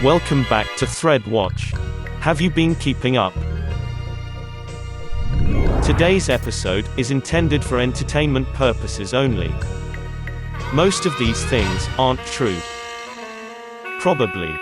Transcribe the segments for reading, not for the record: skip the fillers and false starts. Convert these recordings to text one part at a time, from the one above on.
Welcome back to ThreadWatch. Have you been keeping up? Today's episode is intended for entertainment purposes only. Most of these things aren't true. Probably.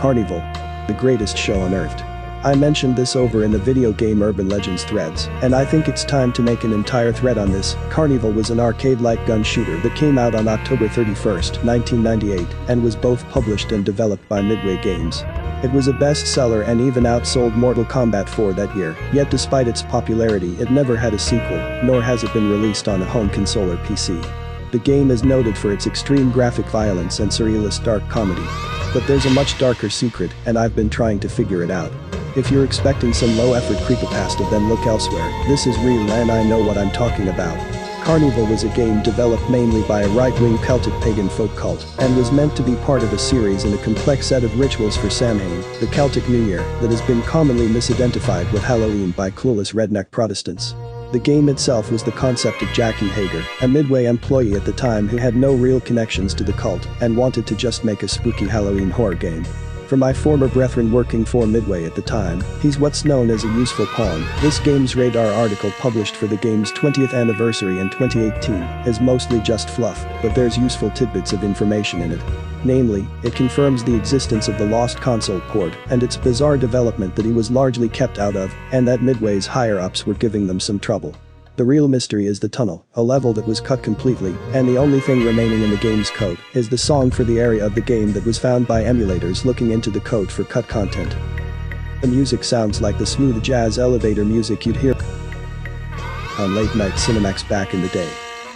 CarnEvil, the greatest show unearthed. I mentioned this over in the video game Urban Legends threads, and I think it's time to make an entire thread on this. CarnEvil was an arcade-like gun shooter that came out on October 31st, 1998, and was both published and developed by Midway Games. It was a bestseller and even outsold Mortal Kombat 4 that year, yet despite its popularity it never had a sequel, nor has it been released on a home console or PC. The game is noted for its extreme graphic violence and surrealist dark comedy. But there's a much darker secret, and I've been trying to figure it out. If you're expecting some low-effort creepypasta, then look elsewhere. This is real and I know what I'm talking about. CarnEvil was a game developed mainly by a right-wing Celtic pagan folk cult, and was meant to be part of a series and a complex set of rituals for Samhain, the Celtic New Year, that has been commonly misidentified with Halloween by clueless redneck Protestants. The game itself was the concept of Jackie Hager, a Midway employee at the time who had no real connections to the cult and wanted to just make a spooky Halloween horror game. For my former brethren working for Midway at the time, he's what's known as a useful pawn. This Games Radar article published for the game's 20th anniversary in 2018 is mostly just fluff, but there's useful tidbits of information in it. Namely, it confirms the existence of the lost console port and its bizarre development that he was largely kept out of, and that Midway's higher-ups were giving them some trouble. The real mystery is the tunnel, a level that was cut completely, and the only thing remaining in the game's code is the song for the area of the game that was found by emulators looking into the code for cut content. The music sounds like the smooth jazz elevator music you'd hear on late-night Cinemax back in the day.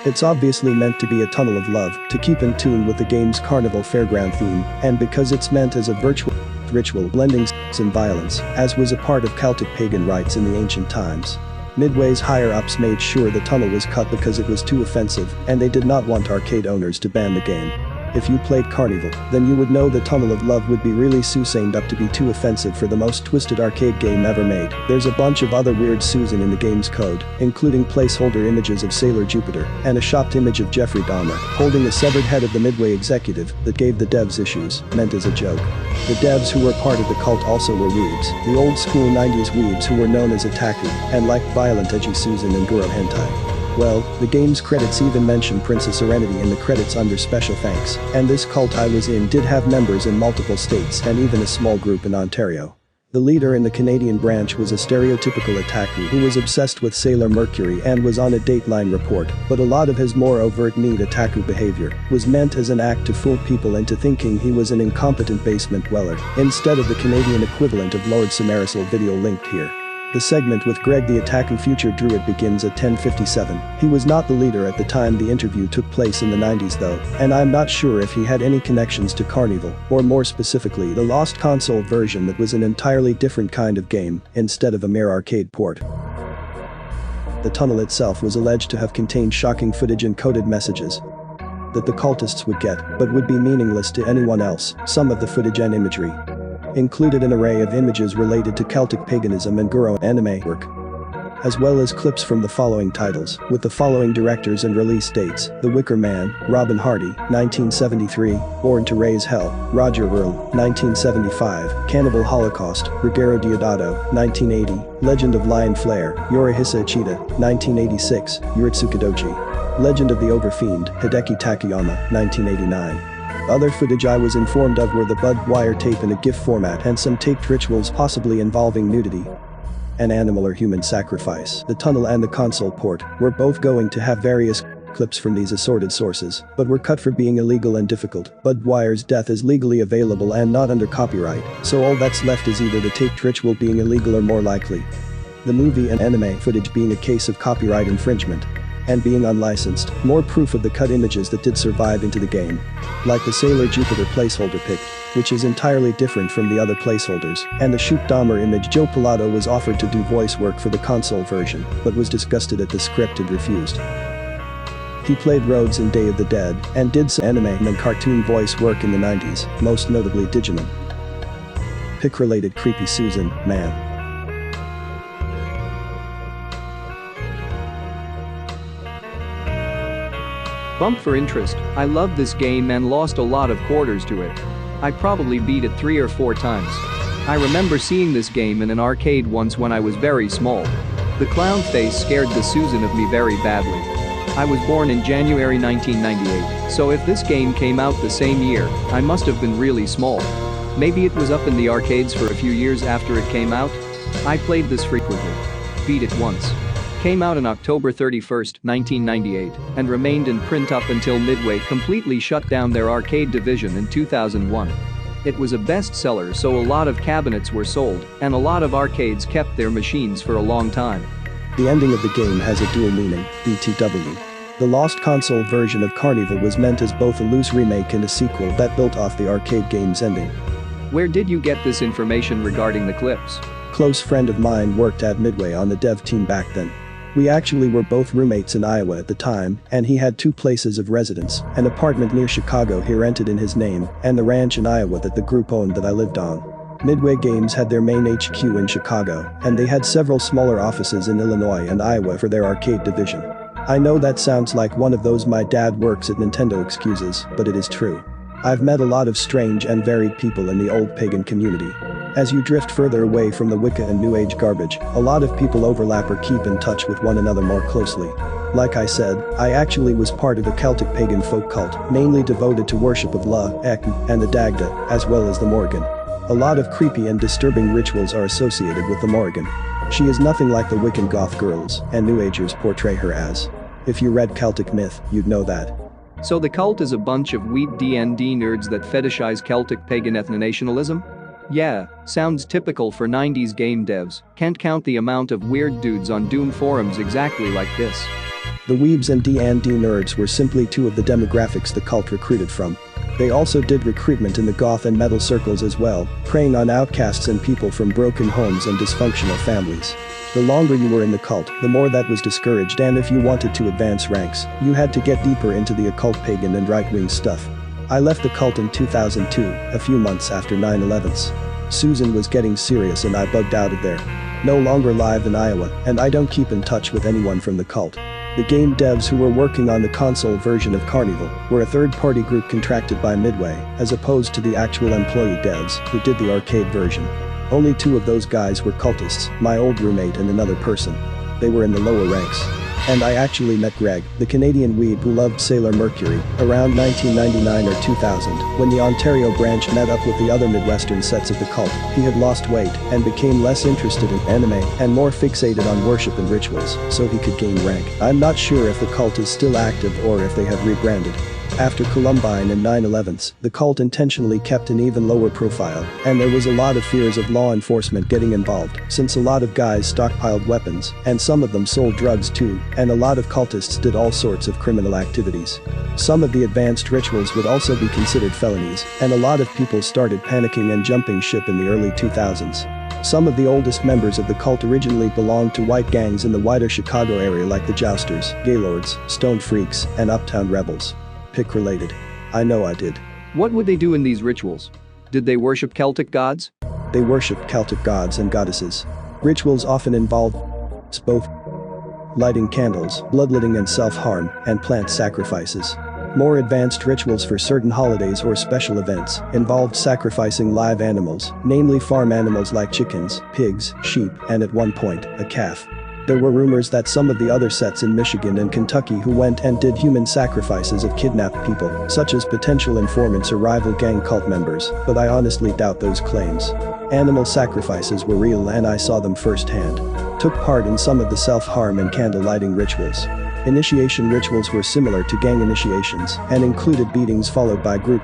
It's obviously meant to be a tunnel of love, to keep in tune with the game's carnival fairground theme, and because it's meant as a virtual ritual blending sex and violence, as was a part of Celtic pagan rites in the ancient times. Midway's higher-ups made sure the tunnel was cut because it was too offensive, and they did not want arcade owners to ban the game. If you played CarnEvil, then you would know the Tunnel of Love would be really Susaned up to be too offensive for the most twisted arcade game ever made. There's a bunch of other weird Susan in the game's code, including placeholder images of Sailor Jupiter, and a shopped image of Jeffrey Dahmer, holding the severed head of the Midway executive that gave the devs issues, meant as a joke. The devs who were part of the cult also were weebs, the old school 90s weebs who were known as otaku, and liked violent edgy Susan and Guro hentai. Well, the game's credits even mention Princess Serenity in the credits under special thanks, and this cult I was in did have members in multiple states and even a small group in Ontario. The leader in the Canadian branch was a stereotypical otaku who was obsessed with Sailor Mercury and was on a Dateline report, but a lot of his more overt neat otaku behavior was meant as an act to fool people into thinking he was an incompetent basement dweller, instead of the Canadian equivalent of Lord Samarisal video linked here. The segment with Greg the Otaku Future Druid begins at 10:57. He was not the leader at the time the interview took place in the 90s though, and I'm not sure if he had any connections to CarnEvil, or more specifically the Lost Console version that was an entirely different kind of game, instead of a mere arcade port. The tunnel itself was alleged to have contained shocking footage and coded messages that the cultists would get, but would be meaningless to anyone else. Some of the footage and imagery included an array of images related to Celtic paganism and Guro anime work, as well as clips from the following titles, with the following directors and release dates: The Wicker Man, Robin Hardy, 1973, Born to Raise Hell, Roger Earl, 1975, Cannibal Holocaust, Ruggero Deodato, 1980, Legend of Lion Flare, Yorihisa Uchida, 1986, Yuritsukadoji, Legend of the Overfiend, Hideki Takayama, 1989. Other footage I was informed of were the bugged wire tape in a GIF format and some taped rituals possibly involving nudity and animal or human sacrifice. The tunnel and the console port were both going to have various clips from these assorted sources, but were cut for being illegal and difficult. Bugged wire's death is legally available and not under copyright, so all that's left is either the taped ritual being illegal or, more likely, the movie and anime footage being a case of copyright infringement and being unlicensed. More proof of the cut images that did survive into the game, like the Sailor Jupiter placeholder pic, which is entirely different from the other placeholders, and the Shoot Dahmer image. Joe Pilato was offered to do voice work for the console version, but was disgusted at the script and refused. He played Rhodes in Day of the Dead, and did some anime and cartoon voice work in the 90s, most notably Digimon. Pic-related creepy Susan, man. Bump for interest. I loved this game and lost a lot of quarters to it. I probably beat it 3 or 4 times. I remember seeing this game in an arcade once when I was very small. The clown face scared the Susan of me very badly. I was born in January 1998, so if this game came out the same year, I must have been really small. Maybe it was up in the arcades for a few years after it came out? I played this frequently. Beat it once. Came out on October 31st, 1998, and remained in print up until Midway completely shut down their arcade division in 2001. It was a bestseller, so a lot of cabinets were sold, and a lot of arcades kept their machines for a long time. The ending of the game has a dual meaning, BTW. The Lost Console version of CarnEvil was meant as both a loose remake and a sequel that built off the arcade game's ending. Where did you get this information regarding the clips? Close friend of mine worked at Midway on the dev team back then. We actually were both roommates in Iowa at the time, and he had 2 places of residence, an apartment near Chicago he rented in his name, and the ranch in Iowa that the group owned that I lived on. Midway Games had their main HQ in Chicago, and they had several smaller offices in Illinois and Iowa for their arcade division. I know that sounds like one of those "my dad works at Nintendo" excuses, but it is true. I've met a lot of strange and varied people in the old pagan community. As you drift further away from the Wicca and New Age garbage, a lot of people overlap or keep in touch with one another more closely. Like I said, I actually was part of a Celtic pagan folk cult, mainly devoted to worship of La, Ekn, and the Dagda, as well as the Morrigan. A lot of creepy and disturbing rituals are associated with the Morrigan. She is nothing like the Wiccan goth girls and New Agers portray her as. If you read Celtic myth, you'd know that. So the cult is a bunch of weed D&D nerds that fetishize Celtic pagan ethno-nationalism? Yeah, sounds typical for 90s game devs. Can't count the amount of weird dudes on Doom forums exactly like this. The weebs and D&D nerds were simply 2 of the demographics the cult recruited from. They also did recruitment in the goth and metal circles as well, preying on outcasts and people from broken homes and dysfunctional families. The longer you were in the cult, the more that was discouraged, and if you wanted to advance ranks, you had to get deeper into the occult pagan and right-wing stuff. I left the cult in 2002, a few months after 9/11's. Susan was getting serious and I bugged out of there. No longer live in Iowa, and I don't keep in touch with anyone from the cult. The game devs who were working on the console version of CarnEvil were a third-party group contracted by Midway, as opposed to the actual employee devs who did the arcade version. Only 2 of those guys were cultists, my old roommate and another person. They were in the lower ranks. And I actually met Greg, the Canadian weeb who loved Sailor Mercury, around 1999 or 2000, when the Ontario branch met up with the other Midwestern sets of the cult. He had lost weight and became less interested in anime and more fixated on worship and rituals, so he could gain rank. I'm not sure if the cult is still active or if they have rebranded. After Columbine and 9/11's, the cult intentionally kept an even lower profile, and there was a lot of fears of law enforcement getting involved, since a lot of guys stockpiled weapons, and some of them sold drugs too, and a lot of cultists did all sorts of criminal activities. Some of the advanced rituals would also be considered felonies, and a lot of people started panicking and jumping ship in the early 2000s. Some of the oldest members of the cult originally belonged to white gangs in the wider Chicago area like the Jousters, Gaylords, Stone Freaks, and Uptown Rebels. Pick related. I know I did. What would they do in these rituals? Did they worship Celtic gods? They worshipped Celtic gods and goddesses. Rituals often involved both lighting candles, bloodletting and self-harm, and plant sacrifices. More advanced rituals for certain holidays or special events involved sacrificing live animals, namely farm animals like chickens, pigs, sheep, and at one point, a calf. There were rumors that some of the other sets in Michigan and Kentucky who went and did human sacrifices of kidnapped people, such as potential informants or rival gang cult members, but I honestly doubt those claims. Animal sacrifices were real and I saw them firsthand. Took part in some of the self-harm and candle lighting rituals. Initiation rituals were similar to gang initiations and included beatings followed by group,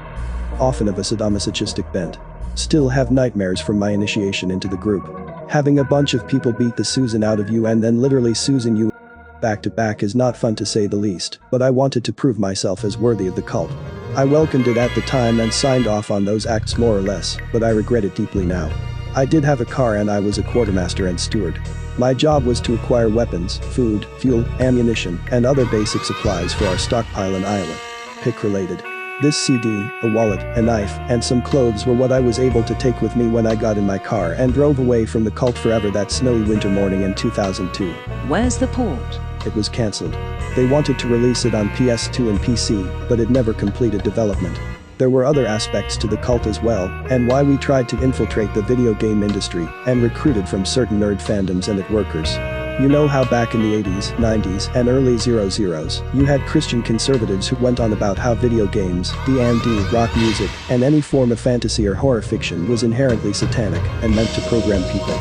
often of a sadomasochistic bent. Still have nightmares from my initiation into the group. Having a bunch of people beat the Susan out of you and then literally Susan you back to back is not fun to say the least, but I wanted to prove myself as worthy of the cult. I welcomed it at the time and signed off on those acts more or less, but I regret it deeply now. I did have a car and I was a quartermaster and steward. My job was to acquire weapons, food, fuel, ammunition, and other basic supplies for our stockpile in Iowa. Pick related. This CD, a wallet, a knife, and some clothes were what I was able to take with me when I got in my car and drove away from the cult forever that snowy winter morning in 2002. Where's the port? It was cancelled. They wanted to release it on PS2 and PC, but it never completed development. There were other aspects to the cult as well, and why we tried to infiltrate the video game industry and recruited from certain nerd fandoms and it workers. You know how back in the 80s, 90s, and early 00s, you had Christian conservatives who went on about how video games, D&D, rock music, and any form of fantasy or horror fiction was inherently satanic and meant to program people.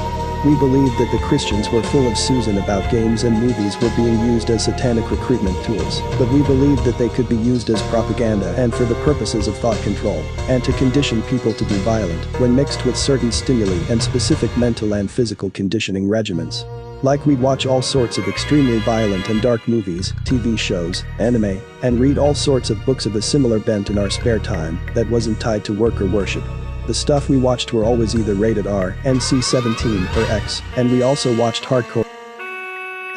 We believed that the Christians were full of Susan about games and movies were being used as satanic recruitment tools, but we believed that they could be used as propaganda and for the purposes of thought control, and to condition people to be violent when mixed with certain stimuli and specific mental and physical conditioning regimens. Like we'd watch all sorts of extremely violent and dark movies, TV shows, anime, and read all sorts of books of a similar bent in our spare time that wasn't tied to work or worship. The stuff we watched were always either rated R, NC-17, or X, and we also watched hardcore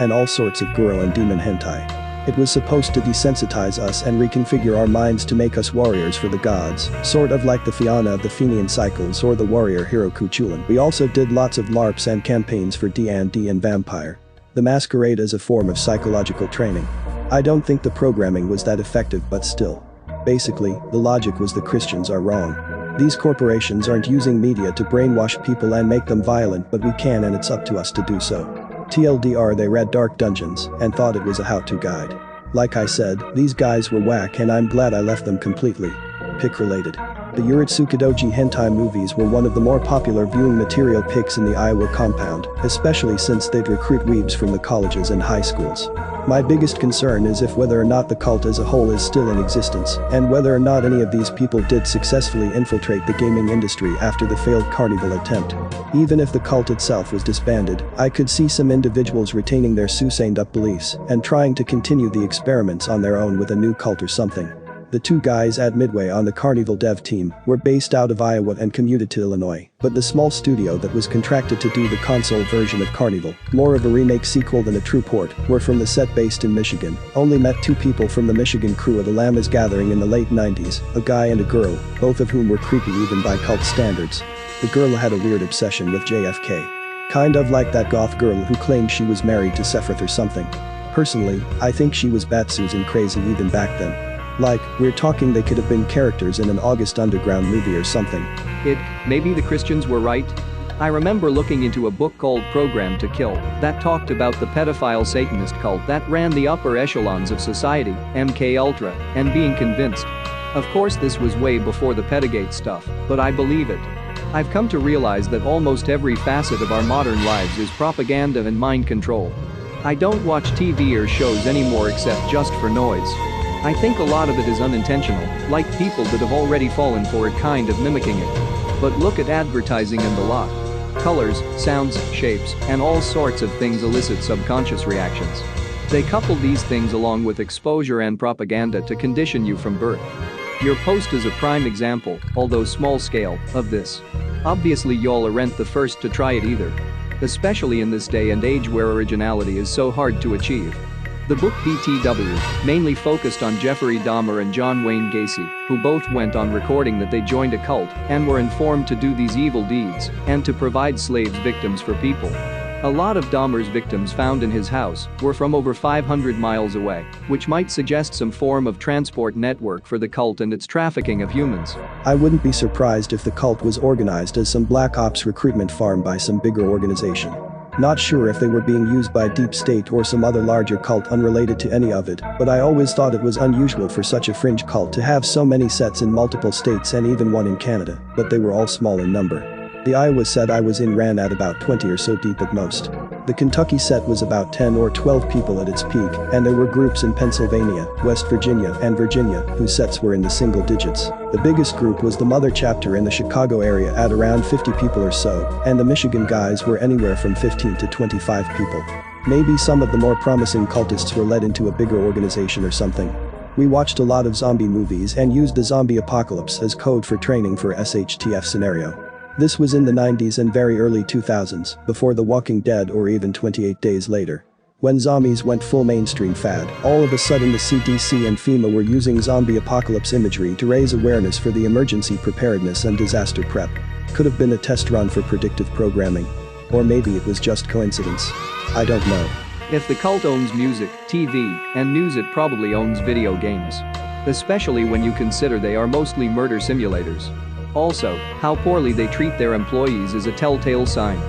and all sorts of guru and demon hentai. It was supposed to desensitize us and reconfigure our minds to make us warriors for the gods, sort of like the Fianna of the Fenian Cycles or the warrior hero Cuchulainn. We also did lots of LARPs and campaigns for D&D and Vampire the Masquerade as a form of psychological training. I don't think the programming was that effective, but still. Basically, the logic was the Christians are wrong. These corporations aren't using media to brainwash people and make them violent, but we can, and it's up to us to do so. TLDR, they read Dark Dungeons and thought it was a how-to guide. Like I said, these guys were whack and I'm glad I left them completely. Pick related. The Uritsukadoji hentai movies were one of the more popular viewing material picks in the Iowa compound, especially since they'd recruit weebs from the colleges and high schools. My biggest concern is if whether or not the cult as a whole is still in existence, and whether or not any of these people did successfully infiltrate the gaming industry after the failed CarnEvil attempt. Even if the cult itself was disbanded, I could see some individuals retaining their sustained-up beliefs and trying to continue the experiments on their own with a new cult or something. The two guys at Midway on the CarnEvil dev team were based out of Iowa and commuted to Illinois, but the small studio that was contracted to do the console version of CarnEvil, more of a remake sequel than a true port, were from the set based in Michigan. Only met two people from the Michigan crew at a Llamas gathering in the late 90s, a guy and a girl, both of whom were creepy even by cult standards. The girl had a weird obsession with JFK. Kind of like that goth girl who claimed she was married to Sephiroth or something. Personally, I think she was bat Susan crazy even back then. Like, we're talking they could have been characters in an August Underground movie or something. Maybe the Christians were right. I remember looking into a book called Program to Kill that talked about the pedophile Satanist cult that ran the upper echelons of society, MK Ultra, and being convinced. Of course this was way before the pedogate stuff, but I believe it. I've come to realize that almost every facet of our modern lives is propaganda and mind control. I don't watch TV or shows anymore except just for noise. I think a lot of it is unintentional, like people that have already fallen for it kind of mimicking it. But look at advertising and the lot. Colors, sounds, shapes, and all sorts of things elicit subconscious reactions. They couple these things along with exposure and propaganda to condition you from birth. Your post is a prime example, although small scale, of this. Obviously y'all aren't the first to try it either. Especially in this day and age where originality is so hard to achieve. The book BTW mainly focused on Jeffrey Dahmer and John Wayne Gacy, who both went on recording that they joined a cult and were informed to do these evil deeds and to provide slaves victims for people. A lot of Dahmer's victims found in his house were from over 500 miles away, which might suggest some form of transport network for the cult and its trafficking of humans. I wouldn't be surprised if the cult was organized as some black ops recruitment farm by some bigger organization. Not sure if they were being used by Deep State or some other larger cult unrelated to any of it, but I always thought it was unusual for such a fringe cult to have so many sets in multiple states and even one in Canada, but they were all small in number. The Iowa set I was in ran at about 20 or so deep at most. The Kentucky set was about 10 or 12 people at its peak, and there were groups in Pennsylvania, West Virginia, and Virginia whose sets were in the single digits. The biggest group was the mother chapter in the Chicago area at around 50 people or so, and the Michigan guys were anywhere from 15 to 25 people. Maybe some of the more promising cultists were led into a bigger organization or something. We watched a lot of zombie movies and used the zombie apocalypse as code for training for SHTF scenario. This was in the 90s and very early 2000s, before The Walking Dead or even 28 Days Later. When zombies went full mainstream fad, all of a sudden the CDC and FEMA were using zombie apocalypse imagery to raise awareness for the emergency preparedness and disaster prep. Could have been a test run for predictive programming. Or maybe it was just coincidence. I don't know. If the cult owns music, TV, and news, it probably owns video games. Especially when you consider they are mostly murder simulators. Also, how poorly they treat their employees is a telltale sign.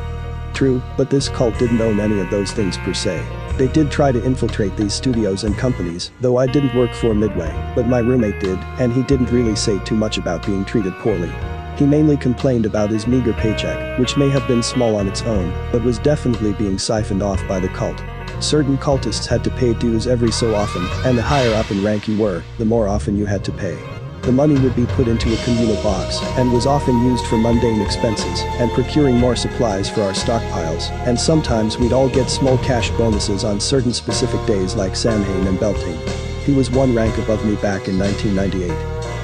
True, but this cult didn't own any of those things per se. They did try to infiltrate these studios and companies, though I didn't work for Midway, but my roommate did, and he didn't really say too much about being treated poorly. He mainly complained about his meager paycheck, which may have been small on its own, but was definitely being siphoned off by the cult. Certain cultists had to pay dues every so often, and the higher up in rank you were, the more often you had to pay. The money would be put into a communal box and was often used for mundane expenses and procuring more supplies for our stockpiles, and sometimes we'd all get small cash bonuses on certain specific days like Samhain and Beltane. He was one rank above me back in 1998.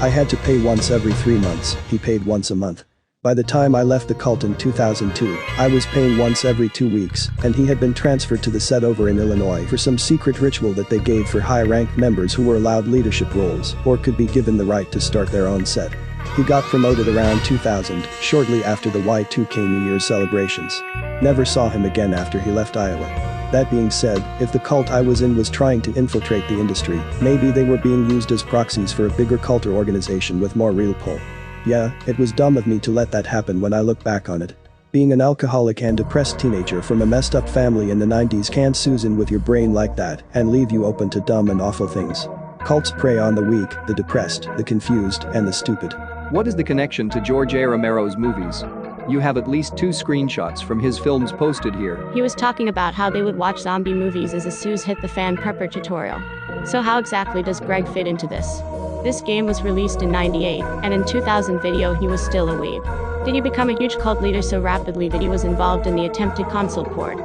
I had to pay once every 3 months, he paid once a month. By the time I left the cult in 2002, I was paying once every 2 weeks, and he had been transferred to the set over in Illinois for some secret ritual that they gave for high-ranked members who were allowed leadership roles or could be given the right to start their own set. He got promoted around 2000, shortly after the Y2K New Year's celebrations. Never saw him again after he left Iowa. That being said, if the cult I was in was trying to infiltrate the industry, maybe they were being used as proxies for a bigger cult or organization with more real pull. Yeah, it was dumb of me to let that happen when I look back on it. Being an alcoholic and depressed teenager from a messed up family in the 90s can't Susan with your brain like that and leave you open to dumb and awful things. Cults prey on the weak, the depressed, the confused, and the stupid. What is the connection to George A. Romero's movies? You have at least 2 screenshots from his films posted here. He was talking about how they would watch zombie movies as a Sue's hit the fan prepper tutorial. So how exactly does Greg fit into this? This game was released in '98, and in 2000 video he was still a weeb. Did he become a huge cult leader so rapidly that he was involved in the attempted console port?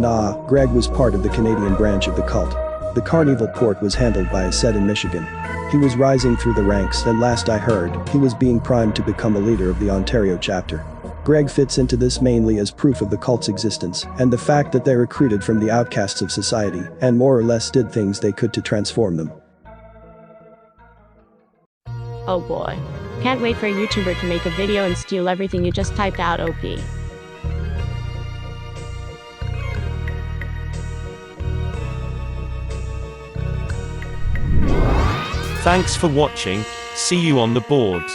Nah, Greg was part of the Canadian branch of the cult. The CarnEvil port was handled by a set in Michigan. He was rising through the ranks, and last I heard, he was being primed to become a leader of the Ontario chapter. Greg fits into this mainly as proof of the cult's existence, and the fact that they recruited from the outcasts of society, and more or less did things they could to transform them. Oh boy. Can't wait for a YouTuber to make a video and steal everything you just typed out, OP. Thanks for watching, see you on the boards.